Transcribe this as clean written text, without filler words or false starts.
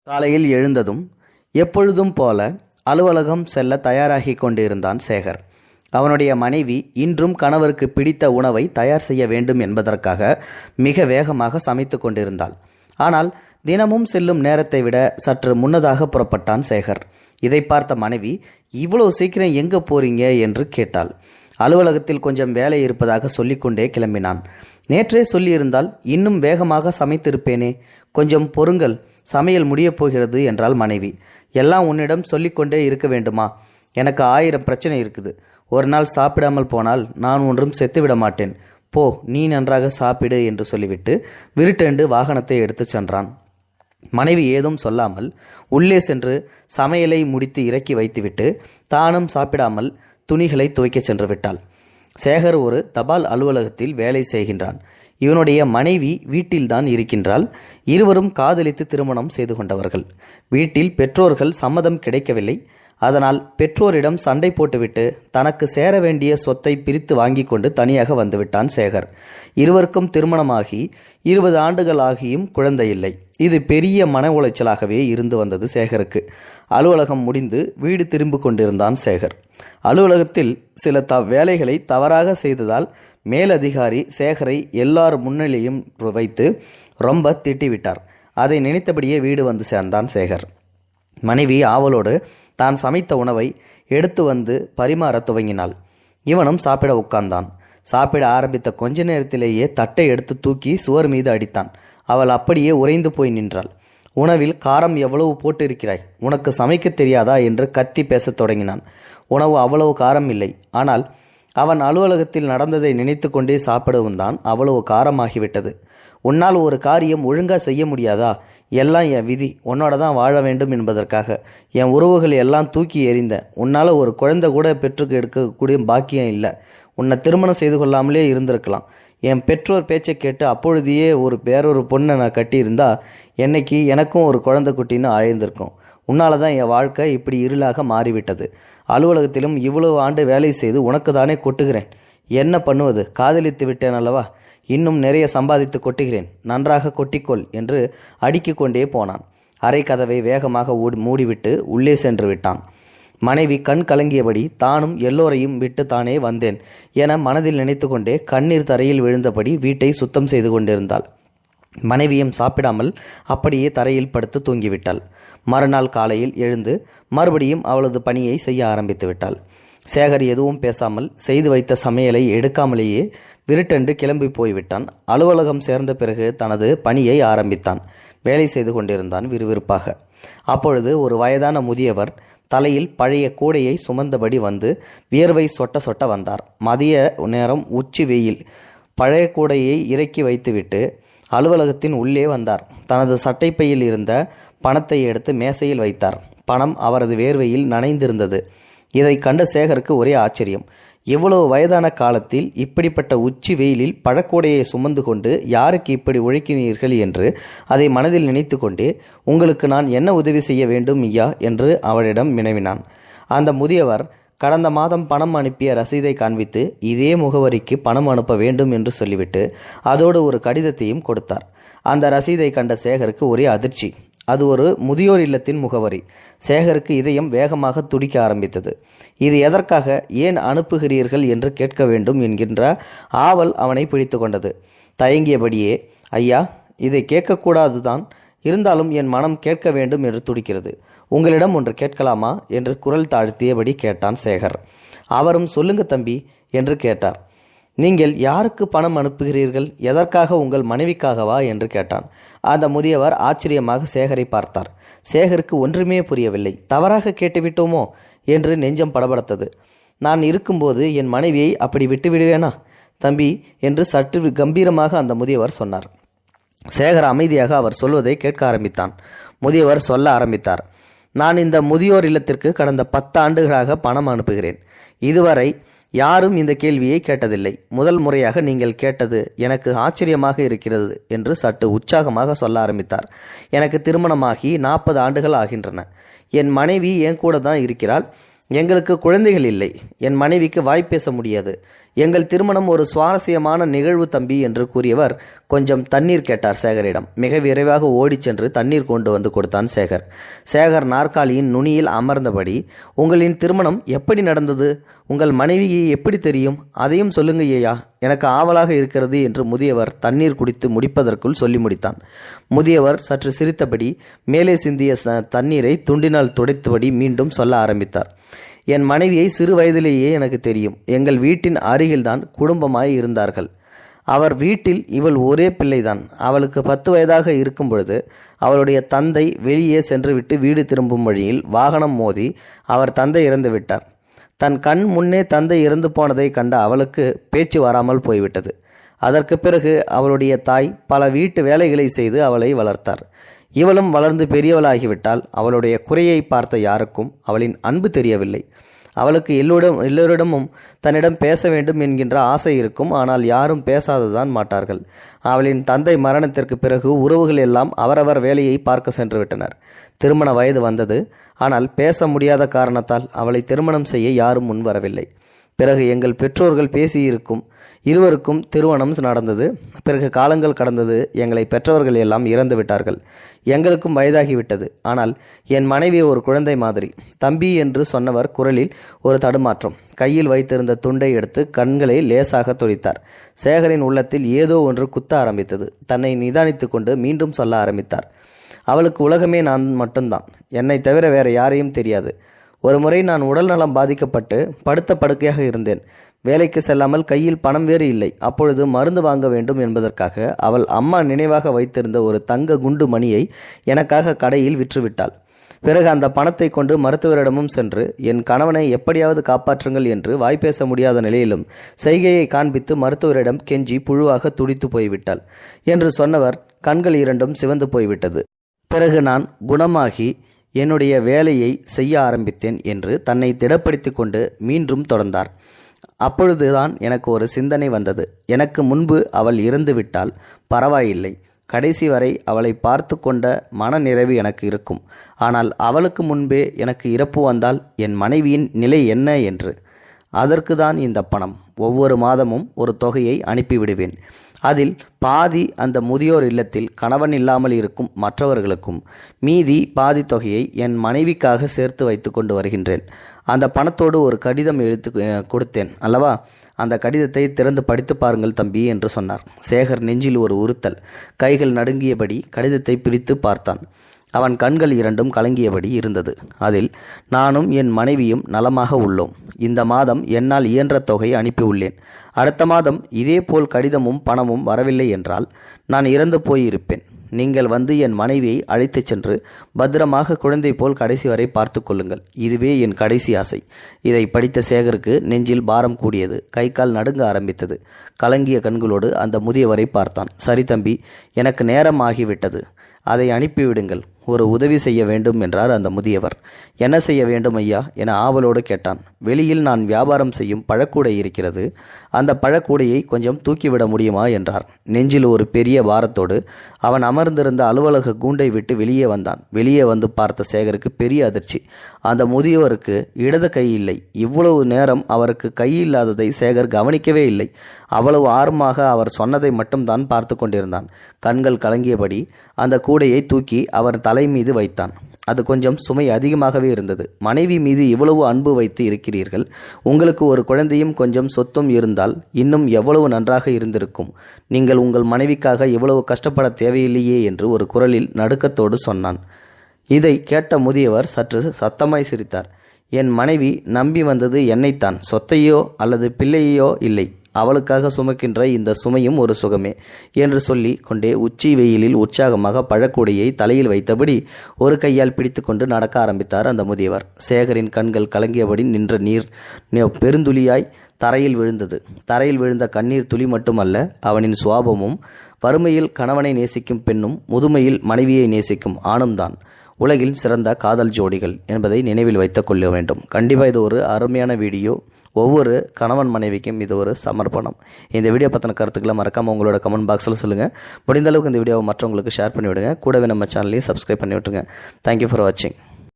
காலையில் எழுந்ததும் எப்பொழுதும் போல அலுவலகம் செல்ல தயாராகி கொண்டிருந்தான் சேகர். அவனுடைய மனைவி இன்றும் கணவருக்கு பிடித்த உணவை தயார் செய்ய வேண்டும் என்பதற்காக மிக வேகமாக சமைத்து கொண்டிருந்தாள். ஆனால் தினமும் செல்லும் நேரத்தை விட சற்று முன்னதாக புறப்பட்டான் சேகர். இதை பார்த்த மனைவி, இவ்வளோ சீக்கிரம் எங்கே போறீங்க என்று கேட்டாள். அலுவலகத்தில் கொஞ்சம் வேலை இருப்பதாக சொல்லிக்கொண்டே கிளம்பினான். நேற்றே சொல்லியிருந்தால் இன்னும் வேகமாக சமைத்திருப்பேனே, கொஞ்சம் பொறுங்கள், சமையல் முடியப் போகிறது என்றாள் மனைவி. எல்லாம் உன்னிடம் சொல்லிக்கொண்டே இருக்க வேண்டுமா? எனக்கு 1000 பிரச்சனை இருக்குது. ஒரு நாள் சாப்பிடாமல் போனால் நான் ஒன்றும் செத்துவிட மாட்டேன். போ, நீ நன்றாக சாப்பிடு என்று சொல்லிவிட்டு விருட்டெண்டு வாகனத்தை எடுத்து சென்றான். மனைவி ஏதும் சொல்லாமல் உள்ளே சென்று சமையலை முடித்து இறக்கி வைத்துவிட்டு தானும் சாப்பிடாமல் துணிகளை துவைக்க சென்று விட்டாள். சேகர் ஒரு தபால் அலுவலகத்தில் வேலை செய்கின்றான். இவனுடைய மனைவி வீட்டில்தான் இருக்கின்றாள். இருவரும் காதலித்து திருமணம் செய்து கொண்டவர்கள். வீட்டில் பெற்றோர்கள் சம்மதம் கிடைக்கவில்லை. அதனால் பெற்றோரிடம் சண்டை போட்டுவிட்டு தனக்கு சேர வேண்டிய சொத்தை பிரித்து வாங்கி கொண்டு தனியாக வந்துவிட்டான் சேகர். இருவருக்கும் திருமணமாகி 20 ஆண்டுகள் ஆகியும் குழந்தை இல்லை. இது பெரிய மன உளைச்சலாகவே இருந்து வந்தது சேகருக்கு. அலுவலகம் முடிந்து வீடு திரும்பி கொண்டிருந்தான் சேகர். அலுவலகத்தில் சில வேலைகளை தவறாக செய்ததால் மேலதிகாரி சேகரை எல்லார் முன்னிலையும் வைத்து ரொம்ப திட்டிவிட்டார். அதை நினைத்தபடியே வீடு வந்து சேர்ந்தான் சேகர். மனைவி ஆவலோடு தான் சமைத்த உணவை எடுத்து வந்து பரிமாற துவங்கினாள். இவனும் சாப்பிட உட்கார்ந்தான். சாப்பிட ஆரம்பித்த கொஞ்ச நேரத்திலேயே தட்டை எடுத்து தூக்கி சுவர் மீது அடித்தான். அவள் அப்படியே உறைந்து போய் நின்றாள். உணவில் காரம் எவ்வளவு போட்டு இருக்கிறாய், உனக்கு சமைக்க தெரியாதா என்று கத்தி பேசத் தொடங்கினான். உணவு அவ்வளவு காரம் இல்லை. ஆனால் அவன் அலுவலகத்தில் நடந்ததை நினைத்து கொண்டே சாப்பிடவும் தான் அவ்வளவு காரமாகிவிட்டது. உன்னால் ஒரு காரியம் ஒழுங்கா செய்ய முடியாதா? எல்லாம் என் விதி, உன்னோட தான் வாழ வேண்டும் என்பதற்காக என் உறவுகள் எல்லாம் தூக்கி எறிந்த. உன்னால் ஒரு குழந்தை கூட பெற்று எடுக்கக்கூடிய பாக்கியம் இல்லை. உன்னை திருமணம் செய்து கொள்ளாமலே இருந்திருக்கலாம். என் பெற்றோர் பேச்சை கேட்டு அப்பொழுதையே வேறொரு பொண்ணை நான் கட்டியிருந்தா என்னைக்கு எனக்கும் ஒரு குழந்தை குட்டின்னு ஆயிருந்திருக்கும். உன்னால தான் என் வாழ்க்கை இப்படி இருளாக மாறிவிட்டது. அலுவலகத்திலும் இவ்வளவு ஆண்டு வேலை செய்து உனக்கு தானே கொட்டுகிறேன். என்ன பண்ணுவது? காதலித்து விட்டேன் அல்லவா? இன்னும் நிறைய சம்பாதித்து கொட்டுகிறேன், நன்றாக கொட்டிக்கொள் என்று அடுக்கிக் கொண்டே போனான். அரை கதவை வேகமாக மூடிவிட்டு உள்ளே சென்று விட்டான். மனைவி கண் கலங்கியபடி தானும் எல்லோரையும் விட்டு தானே வந்தேன் என மனதில் நினைத்து கொண்டே கண்ணீர் தரையில் விழுந்தபடி வீட்டை சுத்தம் செய்து கொண்டிருந்தாள். மனைவியும் சாப்பிடாமல் அப்படியே தரையில் படுத்து தூங்கிவிட்டாள். மறுநாள் காலையில் எழுந்து மறுபடியும் அவளது பணியை செய்ய ஆரம்பித்து விட்டாள். சேகர் எதுவும் பேசாமல் செய்து வைத்த சமையலை எடுக்காமலேயே விருட்டென்று கிளம்பி போய்விட்டான். அலுவலகம் சேர்ந்த பிறகு தனது பணியை ஆரம்பித்தான். வேலை செய்து கொண்டிருந்தான் விறுவிறுப்பாக. அப்பொழுது ஒரு வயதான முதியவர் தலையில் பழைய கூடையை சுமந்தபடி வந்து வியர்வை சொட்ட சொட்ட வந்தார். மதிய நேரம் உச்சி வெயில். பழைய கூடையை இறக்கி வைத்துவிட்டு அலுவலகத்தின் உள்ளே வந்தார். தனது சட்டைப்பையில் இருந்த பணத்தை எடுத்து மேசையில் வைத்தார். பணம் அவரது வேர்வையில் நனைந்திருந்தது. இதை கண்ட சேகருக்கு ஒரே ஆச்சரியம். இவ்வளவு வயதான காலத்தில் இப்படிப்பட்ட உச்சி வெயிலில் பழக்கூடையை சுமந்து கொண்டு யாருக்கு இப்படி உழைக்கிறீர்கள் என்று அதை மனதில் நினைத்து கொண்டே, உங்களுக்கு நான் என்ன உதவி செய்ய வேண்டும் ஐயா என்று அவளிடம் வினவினான். அந்த முதியவர் கடந்த மாதம் பணம் அனுப்பிய ரசீதை காண்பித்து இதே முகவரிக்கு பணம் அனுப்ப வேண்டும் என்று சொல்லிவிட்டு அதோடு ஒரு கடிதத்தையும் கொடுத்தார். அந்த ரசீதை கண்ட சேகருக்கு ஒரே அதிர்ச்சி. அது ஒரு முதியோர் இல்லத்தின் முகவரி. சேகருக்கு இதயம் வேகமாக துடிக்க ஆரம்பித்தது. இது எதற்காக, ஏன் அனுப்புகிறீர்கள் என்று கேட்க வேண்டும் என்கின்ற ஆவல் அவனை பிடித்து கொண்டது. தயங்கியபடியே, ஐயா, இதை கேட்கக்கூடாதுதான், இருந்தாலும் என் மனம் கேட்க வேண்டும் என்று துடிக்கிறது. உங்களிடம் ஒன்று கேட்கலாமா என்று குரல் தாழ்த்தியபடி கேட்டான் சேகர். அவரும் சொல்லுங்க தம்பி என்று கேட்டார். நீங்கள் யாருக்கு பணம் அனுப்புகிறீர்கள்? எதற்காக? உங்கள் மனைவிக்காகவா என்று கேட்டான். அந்த முதியவர் ஆச்சரியமாக சேகரை பார்த்தார். சேகருக்கு ஒன்றுமே புரியவில்லை. தவறாக கேட்டுவிட்டோமோ என்று நெஞ்சம் படபடத்தது. நான் இருக்கும்போது என் மனைவியை அப்படி விட்டு விடுவேனா தம்பி என்று சற்று கம்பீரமாக அந்த முதியவர் சொன்னார். சேகர் அமைதியாக அவர் சொல்வதை கேட்க ஆரம்பித்தான். முதியவர் சொல்ல ஆரம்பித்தார். நான் இந்த முதியோர் இல்லத்திற்கு கடந்த 10 ஆண்டுகளாக பணம் அனுப்புகிறேன். இதுவரை யாரும் இந்த கேள்வியை கேட்டதில்லை. முதல் முறையாக நீங்கள் கேட்டது எனக்கு ஆச்சரியமாக இருக்கிறது என்று சற்று உற்சாகமாக சொல்ல ஆரம்பித்தார். எனக்கு திருமணமாகி 40 ஆண்டுகள் ஆகின்றன. என் மனைவி என் கூட தான் இருக்கிறாள். எங்களுக்கு குழந்தைகள் இல்லை. என் மனைவிக்கு வாய்ப்பேச முடியாது. எங்கள் திருமணம் ஒரு சுவாரஸ்யமான நிகழ்வு தம்பி என்று கூறியவர் கொஞ்சம் தண்ணீர் கேட்டார் சேகரிடம். மிக விரைவாக ஓடிச் சென்று தண்ணீர் கொண்டு வந்து கொடுத்தான் சேகர். சேகர் நாற்காலியின் நுனியில் அமர்ந்தபடி, உங்களின் திருமணம் எப்படி நடந்தது? உங்கள் மனைவியை எப்படி தெரியும்? அதையும் சொல்லுங்க ஐயா, எனக்கு ஆவலாக இருக்கிறது என்று முதியவர் தண்ணீர் குடித்து முடிப்பதற்குள் சொல்லி முடித்தான். முதியவர் சற்று சிரித்தபடி மேலே சிந்திய தண்ணீரை துண்டினால் துடைத்தபடி மீண்டும் சொல்ல ஆரம்பித்தார். என் மனைவியை சிறு வயதிலேயே எனக்கு தெரியும். எங்கள் வீட்டின் அருகில்தான் குடும்பமாய் இருந்தார்கள். அவர் வீட்டில் இவள் ஒரே பிள்ளைதான். அவளுக்கு 10 வயதாக இருக்கும் பொழுது அவளுடைய தந்தை வெளியே சென்றுவிட்டு வீடு திரும்பும் வழியில் வாகனம் மோதி அவர் தந்தை இறந்து விட்டார். தன் கண் முன்னே தந்தை இறந்து போனதை கண்ட அவளுக்கு பேச்சு வராமல் போய்விட்டது. அதற்கு பிறகு அவளுடைய தாய் பல வீட்டு வேலைகளை செய்து அவளை வளர்த்தார். இவளும் வளர்ந்து பெரியவளாகிவிட்டால் அவளுடைய குறையை பார்த்த யாருக்கும் அவளின் அன்பு தெரியவில்லை. அவளுக்கு எல்லோரிடமும் தன்னிடம் பேச வேண்டும் என்கின்ற ஆசை இருக்கும். ஆனால் யாரும் பேசாததான் மாட்டார்கள். அவளின் தந்தை மரணத்திற்கு பிறகு உறவுகள் எல்லாம் அவரவர் வேலையை பார்க்க சென்று விட்டனர். திருமண வயது வந்தது. ஆனால் பேச முடியாத காரணத்தால் அவளை திருமணம் செய்ய யாரும் முன்வரவில்லை. பிறகு எங்கள் பெற்றோர்கள் பேசியிருக்கும். இருவருக்கும் திருமணம் நடந்தது. பிறகு காலங்கள் கடந்தது. எங்களை பெற்றவர்கள் எல்லாம் இறந்து விட்டார்கள். எங்களுக்கும் வயதாகிவிட்டது. ஆனால் என் மனைவி ஒரு குழந்தை மாதிரி. தம்பி என்று சொன்னவர் குரலில் ஒரு தடுமாற்றம். கையில் வைத்திருந்த துண்டை எடுத்து கண்களை லேசாக துடைத்தார். சேகரின் உள்ளத்தில் ஏதோ ஒன்று குத்த ஆரம்பித்தது. தன்னை நிதானித்து கொண்டு மீண்டும் சொல்ல ஆரம்பித்தார். அவளுக்கு உலகமே நான் மட்டும்தான். என்னை தவிர வேற யாரையும் தெரியாது. ஒரு முறை நான் உடல் நலம் பாதிக்கப்பட்டு படுத்த படுக்கையாக இருந்தேன். வேலைக்கு செல்லாமல் கையில் பணம் வேறு இல்லை. அப்பொழுது மருந்து வாங்க வேண்டும் என்பதற்காக அவள் அம்மா நினைவாக வைத்திருந்த ஒரு தங்க குண்டு மணியை எனக்காக கடையில் விற்றுவிட்டாள். பிறகு அந்த பணத்தை கொண்டு மருத்துவரிடமும் சென்று என் கணவனை எப்படியாவது காப்பாற்றுங்கள் என்று வாய்ப்பேச முடியாத நிலையிலும் செய்கையை காண்பித்து மருத்துவரிடம் கெஞ்சி புழுவாக துடித்து போய்விட்டாள் என்று சொன்னவர் கண்கள் இரண்டும் சிவந்து போய்விட்டது. பிறகு நான் குணமாகி என்னுடைய வேலையை செய்ய ஆரம்பித்தேன் என்று தன்னை திடப்படுத்தி கொண்டு மீண்டும் தொடர்ந்தார். அப்பொழுதுதான் எனக்கு ஒரு சிந்தனை வந்தது. எனக்கு முன்பு அவள் இறந்து விட்டால் பரவாயில்லை. கடைசி வரை அவளை பார்த்து கொண்ட மன நிறைவு எனக்கு இருக்கும். ஆனால் அவளுக்கு முன்பே எனக்கு இறப்பு வந்தால் என் மனைவியின் நிலை என்ன என்று. அதற்கு தான் இந்த பணம். ஒவ்வொரு மாதமும் ஒரு தொகையை அனுப்பிவிடுவேன். அதில் பாதி அந்த முதியோர் இல்லத்தில் கணவன் இல்லாமல் இருக்கும் மற்றவர்களுக்கும், மீதி பாதி தொகையை என் மனைவிக்காக சேர்த்து வைத்து கொண்டு வருகின்றேன். அந்த பணத்தோடு ஒரு கடிதம் எழுத்து கொடுத்தேன் அல்லவா? அந்த கடிதத்தை திறந்து படித்து பாருங்கள் தம்பி என்று சொன்னார். சேகர் நெஞ்சில் ஒரு உறுத்தல். கைகள் நடுங்கியபடி கடிதத்தை பிரித்து பார்த்தான். அவன் கண்கள் இரண்டும் கலங்கியபடி இருந்தது. அதில், நானும் என் மனைவியும் நலமாக உள்ளோம். இந்த மாதம் என்னால் இயன்ற தொகை அனுப்பியுள்ளேன். அடுத்த மாதம் இதேபோல் கடிதமும் பணமும் வரவில்லை என்றால் நான் இறந்து போயிருப்பேன். நீங்கள் வந்து என் மனைவியை அழைத்துச் சென்று பத்திரமாக குழந்தை போல் கடைசி வரை பார்த்து கொள்ளுங்கள். இதுவே என் கடைசி ஆசை. இதை படித்த சேகருக்கு நெஞ்சில் பாரம் கூடியது. கை கால் நடுங்க ஆரம்பித்தது. கலங்கிய கண்களோடு அந்த முதியவரை பார்த்தான். சரி தம்பி, எனக்கு நேரம் ஆகிவிட்டது. அதை அனுப்பிவிடுங்கள். ஒரு உதவி செய்ய வேண்டும் என்றார் அந்த முதியவர். என்ன செய்ய வேண்டும் ஐயா என ஆவலோடு கேட்டான். வெளியில் நான் வியாபாரம் செய்யும் பழக்கூடை இருக்கிறது. அந்த பழக்கூடையை கொஞ்சம் தூக்கிவிட முடியுமா என்றார். நெஞ்சில் ஒரு பெரிய பாரத்தோடு அவன் அமர்ந்திருந்த அலுவலக கூண்டை விட்டு வெளியே வந்தான். வெளியே வந்து பார்த்த சேகருக்கு பெரிய அதிர்ச்சி. அந்த முதியவருக்கு இடது கை இல்லை. இவ்வளவு நேரம் அவருக்கு கை இல்லாததை சேகர் கவனிக்கவே இல்லை. அவ்வளவு ஆர்வமாக அவர் சொன்னதை மட்டும்தான் பார்த்து கொண்டிருந்தான். கண்கள் கலங்கியபடி அந்த கூடையை தூக்கி அவர் தலை மீது வைத்தான். அது கொஞ்சம் சுமை அதிகமாகவே இருந்தது. மனைவி மீது இவ்வளவு அன்பு வைத்து இருக்கிறீர்கள். உங்களுக்கு ஒரு குழந்தையும் கொஞ்சம் சொத்தும் இருந்தால் இன்னும் எவ்வளவு நன்றாக இருந்திருக்கும். நீங்கள் உங்கள் மனைவிக்காக இவ்வளவு கஷ்டப்பட தேவையில்லையே என்று ஒரு குரலில் நடுக்கத்தோடு சொன்னான். இதை கேட்ட முதியவர் சற்று சத்தமாய் சிரித்தார். என் மனைவி நம்பி வந்தது என்னைத்தான், சொத்தையோ அல்லது பிள்ளையோ இல்லை. அவளுக்காக சுமக்கின்ற இந்த சுமையும் ஒரு சுகமே என்று சொல்லி கொண்டே உச்சி வெயிலில் உற்சாகமாக பழக்கூடையை தலையில் வைத்தபடி ஒரு கையால் பிடித்து கொண்டு நடக்க ஆரம்பித்தார் அந்த முதியவர். சேகரின் கண்கள் கலங்கியபடி நின்ற நீர் பெருந்துளியாய் தரையில் விழுந்தது. தரையில் விழுந்த கண்ணீர் துளி மட்டுமல்ல, அவனின் சுவாபமும். வறுமையில் கணவனை நேசிக்கும் பெண்ணும் முதுமையில் மனைவியை நேசிக்கும் ஆணும் தான் உலகில் சிறந்த காதல் ஜோடிகள் என்பதை நினைவில் வைத்துக் கொள்ள வேண்டும். கண்டிப்பாக இது ஒரு அருமையான வீடியோ. ஒவ்வொரு கணவன் மனைவிக்கும் இது ஒரு சமர்ப்பணம். இந்த வீடியோ பற்றின கருத்துக்களை மறக்காமல் உங்களோட கமெண்ட் பாக்ஸில் சொல்லுங்கள். முடிந்த அளவுக்கு இந்த வீடியோவை மற்றவங்களுக்கு ஷேர் பண்ணி விடுங்க. கூடவே நம்ம சேனலையும் சப்ஸ்கிரைப் பண்ணி விட்டுருங்க. தேங்க்யூ ஃபார் வாட்சிங்.